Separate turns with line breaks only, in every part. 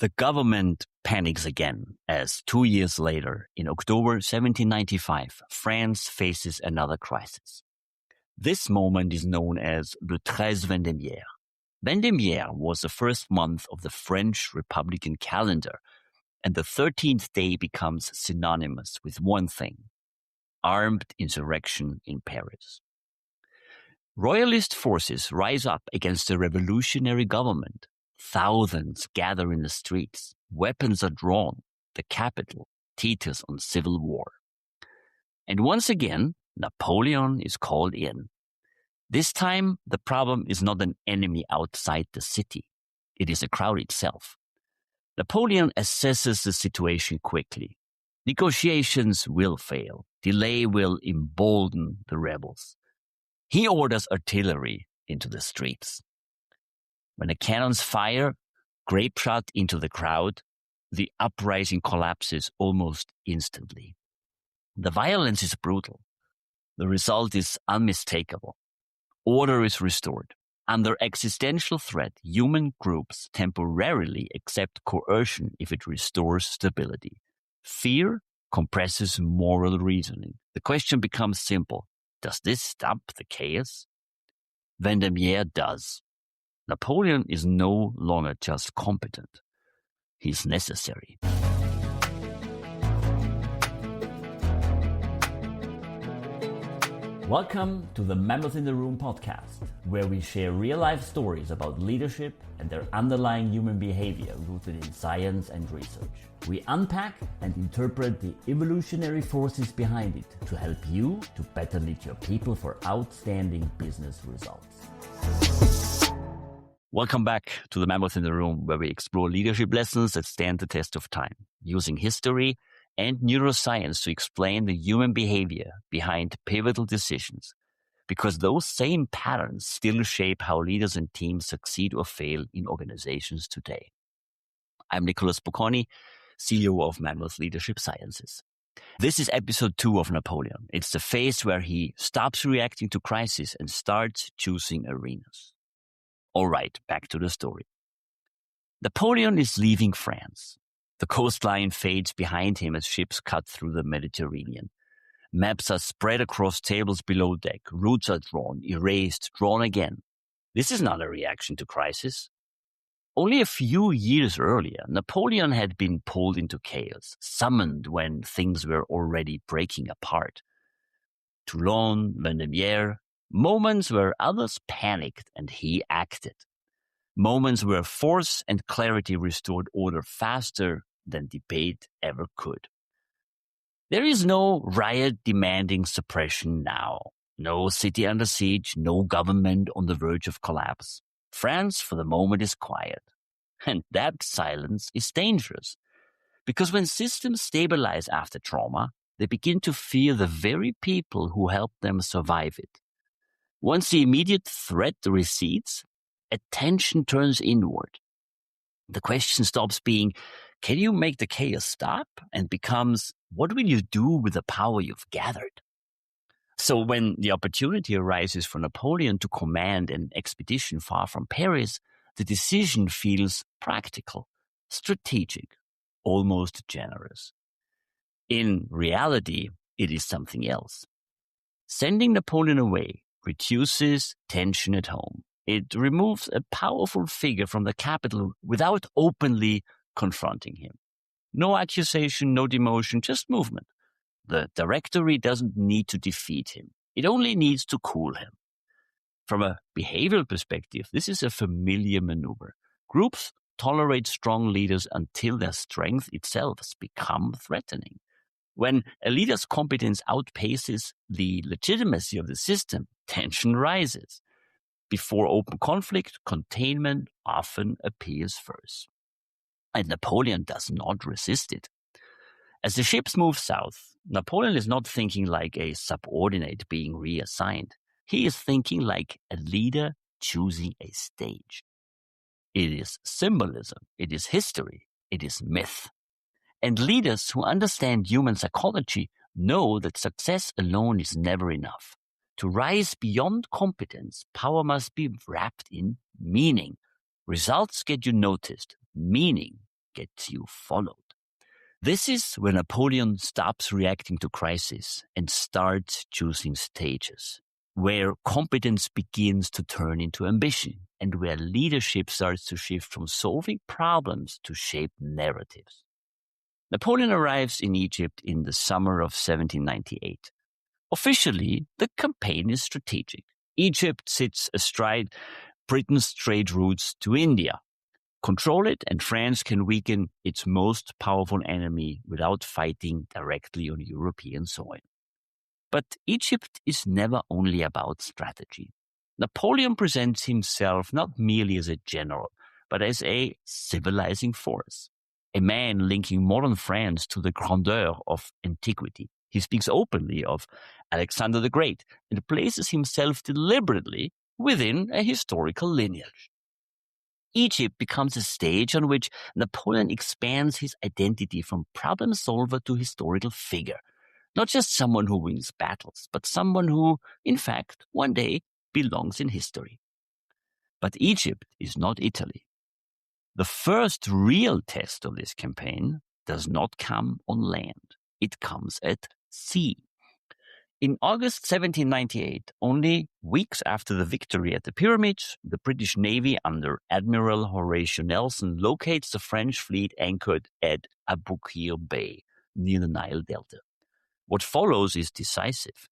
The government panics again as 2 years later, in October 1795, France faces another crisis. This moment is known as le 13 Vendémiaire. Vendémiaire was the first month of the French Republican calendar, and the 13th day becomes synonymous with one thing: armed insurrection in Paris. Royalist forces rise up against the revolutionary government. Thousands gather in the streets. Weapons are drawn. The capital teeters on civil war. And once again, Napoleon is called in. This time, the problem is not an enemy outside the city. It is the crowd itself. Napoleon assesses the situation quickly. Negotiations will fail. Delay will embolden the rebels. He orders artillery into the streets. When the cannons fire grapeshot into the crowd, the uprising collapses almost instantly. The violence is brutal. The result is unmistakable. Order is restored. Under existential threat, human groups temporarily accept coercion if it restores stability. Fear compresses moral reasoning. The question becomes simple. Does this stop the chaos? Vendémiaire does. Napoleon is no longer just competent. He's necessary. Welcome to the Mammoth in the Room podcast, where we share real-life stories about leadership and their underlying human behavior rooted in science and research. We unpack and interpret the evolutionary forces behind it to help you to better lead your people for outstanding business results. Welcome back to the Mammoth in the Room, where we explore leadership lessons that stand the test of time, using history and neuroscience to explain the human behavior behind pivotal decisions, because those same patterns still shape how leaders and teams succeed or fail in organizations today. I'm Nicholas Bocconi, CEO of Mammoth Leadership Sciences. This is episode 2 of Napoleon. It's the phase where he stops reacting to crises and starts choosing arenas. All right, back to the story. Napoleon is leaving France. The coastline fades behind him as ships cut through the Mediterranean. Maps are spread across tables below deck. Routes are drawn, erased, drawn again. This is not a reaction to crisis. Only a few years earlier, Napoleon had been pulled into chaos, summoned when things were already breaking apart. Toulon, Vendémiaire, moments where others panicked and he acted. Moments where force and clarity restored order faster than debate ever could. There is no riot demanding suppression now. No city under siege, no government on the verge of collapse. France, for the moment, is quiet. And that silence is dangerous. Because when systems stabilize after trauma, they begin to fear the very people who helped them survive it. Once the immediate threat recedes, attention turns inward. The question stops being, can you make the chaos stop? And becomes, what will you do with the power you've gathered? So when the opportunity arises for Napoleon to command an expedition far from Paris, the decision feels practical, strategic, almost generous. In reality, it is something else. Sending Napoleon away reduces tension at home. It removes a powerful figure from the capital without openly confronting him. No accusation, no demotion, just movement. The directory doesn't need to defeat him. It only needs to cool him. From a behavioral perspective, this is a familiar maneuver. Groups tolerate strong leaders until their strength itself has become threatening. When a leader's competence outpaces the legitimacy of the system, tension rises. Before open conflict, containment often appears first. And Napoleon does not resist it. As the ships move south, Napoleon is not thinking like a subordinate being reassigned. He is thinking like a leader choosing a stage. It is symbolism, it is history, it is myth. And leaders who understand human psychology know that success alone is never enough. To rise beyond competence, power must be wrapped in meaning. Results get you noticed. Meaning gets you followed. This is where Napoleon stops reacting to crises and starts choosing stages, where competence begins to turn into ambition, and where leadership starts to shift from solving problems to shape narratives. Napoleon arrives in Egypt in the summer of 1798. Officially, the campaign is strategic. Egypt sits astride Britain's trade routes to India. Control it, and France can weaken its most powerful enemy without fighting directly on European soil. But Egypt is never only about strategy. Napoleon presents himself not merely as a general, but as a civilizing force, a man linking modern France to the grandeur of antiquity. He speaks openly of Alexander the Great and places himself deliberately within a historical lineage. Egypt becomes a stage on which Napoleon expands his identity from problem solver to historical figure. Not just someone who wins battles, but someone who, in fact, one day belongs in history. But Egypt is not Italy. The first real test of this campaign does not come on land. It comes at sea. In August 1798, only weeks after the victory at the Pyramids, the British Navy under Admiral Horatio Nelson locates the French fleet anchored at Aboukir Bay, near the Nile Delta. What follows is decisive.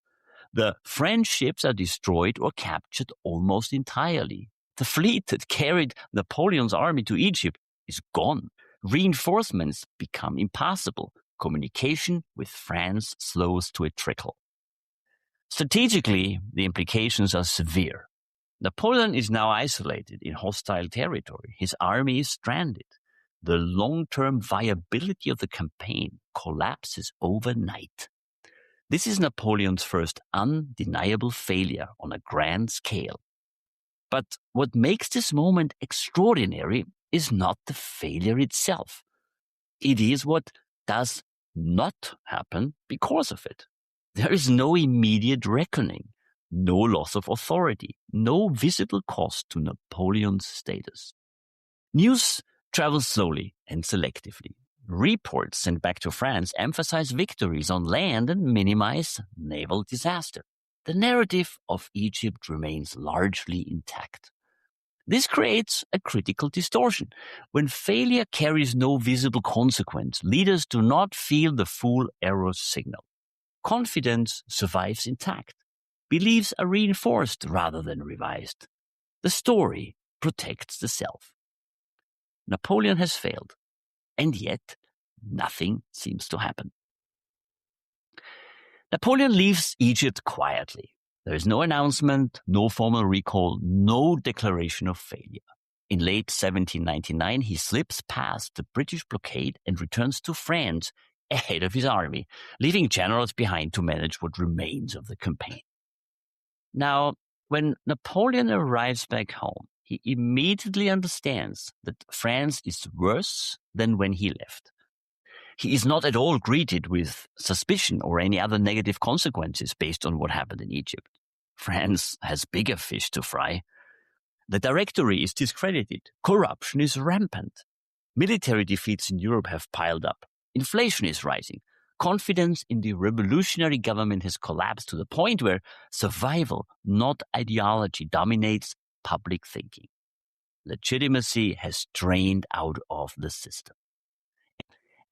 The French ships are destroyed or captured almost entirely. The fleet that carried Napoleon's army to Egypt is gone. Reinforcements become impossible. Communication with France slows to a trickle. Strategically, the implications are severe. Napoleon is now isolated in hostile territory. His army is stranded. The long-term viability of the campaign collapses overnight. This is Napoleon's first undeniable failure on a grand scale. But what makes this moment extraordinary is not the failure itself. It is what does not happen because of it. There is no immediate reckoning, no loss of authority, no visible cost to Napoleon's status. News travels slowly and selectively. Reports sent back to France emphasize victories on land and minimize naval disaster. The narrative of Egypt remains largely intact. This creates a critical distortion. When failure carries no visible consequence, leaders do not feel the full error signal. Confidence survives intact. Beliefs are reinforced rather than revised. The story protects the self. Napoleon has failed, and yet nothing seems to happen. Napoleon leaves Egypt quietly. There is no announcement, no formal recall, no declaration of failure. In late 1799, he slips past the British blockade and returns to France ahead of his army, leaving generals behind to manage what remains of the campaign. Now, when Napoleon arrives back home, he immediately understands that France is worse than when he left. He is not at all greeted with suspicion or any other negative consequences based on what happened in Egypt. France has bigger fish to fry. The Directory is discredited. Corruption is rampant. Military defeats in Europe have piled up. Inflation is rising. Confidence in the revolutionary government has collapsed to the point where survival, not ideology, dominates public thinking. Legitimacy has drained out of the system.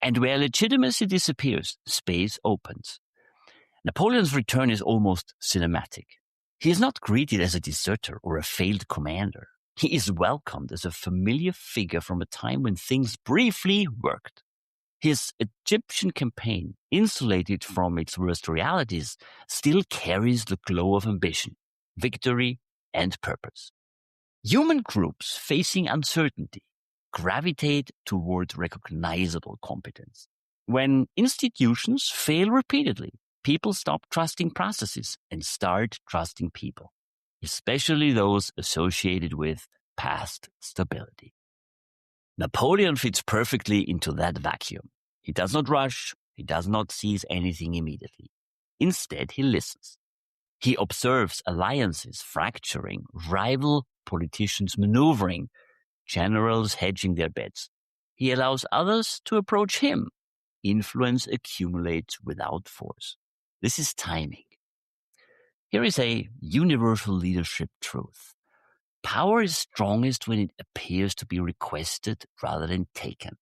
And where legitimacy disappears, space opens. Napoleon's return is almost cinematic. He is not greeted as a deserter or a failed commander. He is welcomed as a familiar figure from a time when things briefly worked. His Egyptian campaign, insulated from its worst realities, still carries the glow of ambition, victory, and purpose. Human groups facing uncertainty gravitate toward recognizable competence. When institutions fail repeatedly, people stop trusting processes and start trusting people, especially those associated with past stability. Napoleon fits perfectly into that vacuum. He does not rush. He does not seize anything immediately. Instead, he listens. He observes alliances fracturing, rival politicians maneuvering, generals hedging their bets. he allows others to approach him. Influence accumulates without force. This is timing. Here is a universal leadership truth. Power is strongest when it appears to be requested rather than taken.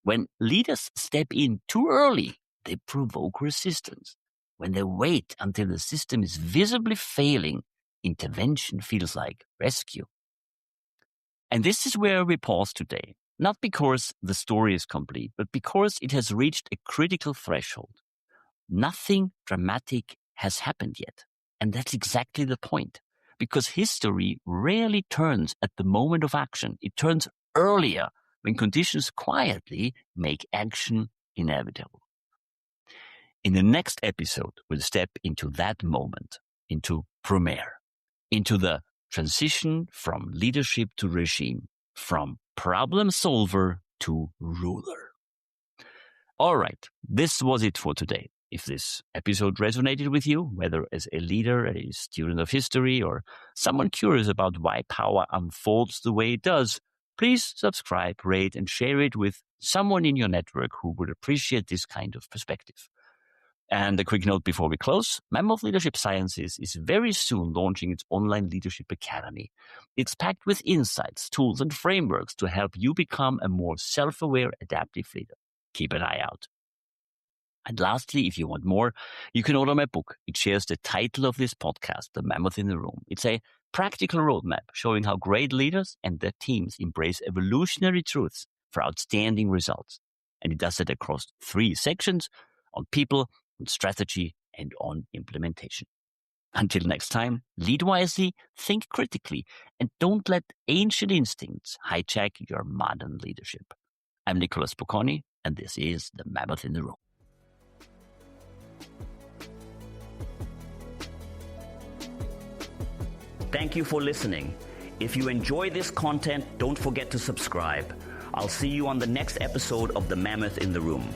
When leaders step in too early, they provoke resistance. When they wait until the system is visibly failing, intervention feels like rescue. And this is where we pause today, not because the story is complete, but because it has reached a critical threshold. Nothing dramatic has happened yet. And that's exactly the point. Because history rarely turns at the moment of action. It turns earlier when conditions quietly make action inevitable. In the next episode, we'll step into that moment, into Brumaire, into the transition from leadership to regime, from problem solver to ruler. All right, this was it for today. If this episode resonated with you, whether as a leader, a student of history, or someone curious about why power unfolds the way it does, please subscribe, rate, and share it with someone in your network who would appreciate this kind of perspective. And a quick note before we close, Mammoth Leadership Sciences is very soon launching its online leadership academy. It's packed with insights, tools, and frameworks to help you become a more self-aware, adaptive leader. Keep an eye out. And lastly, if you want more, you can order my book. It shares the title of this podcast, The Mammoth in the Room. It's a practical roadmap showing how great leaders and their teams embrace evolutionary truths for outstanding results. And it does it across 3 sections on people, on strategy, and on implementation. Until next time, lead wisely, think critically, and don't let ancient instincts hijack your modern leadership. I'm Nicholas Bocconi, and this is The Mammoth in the Room. Thank you for listening. If you enjoy this content, don't forget to subscribe. I'll see you on the next episode of The Mammoth in the Room.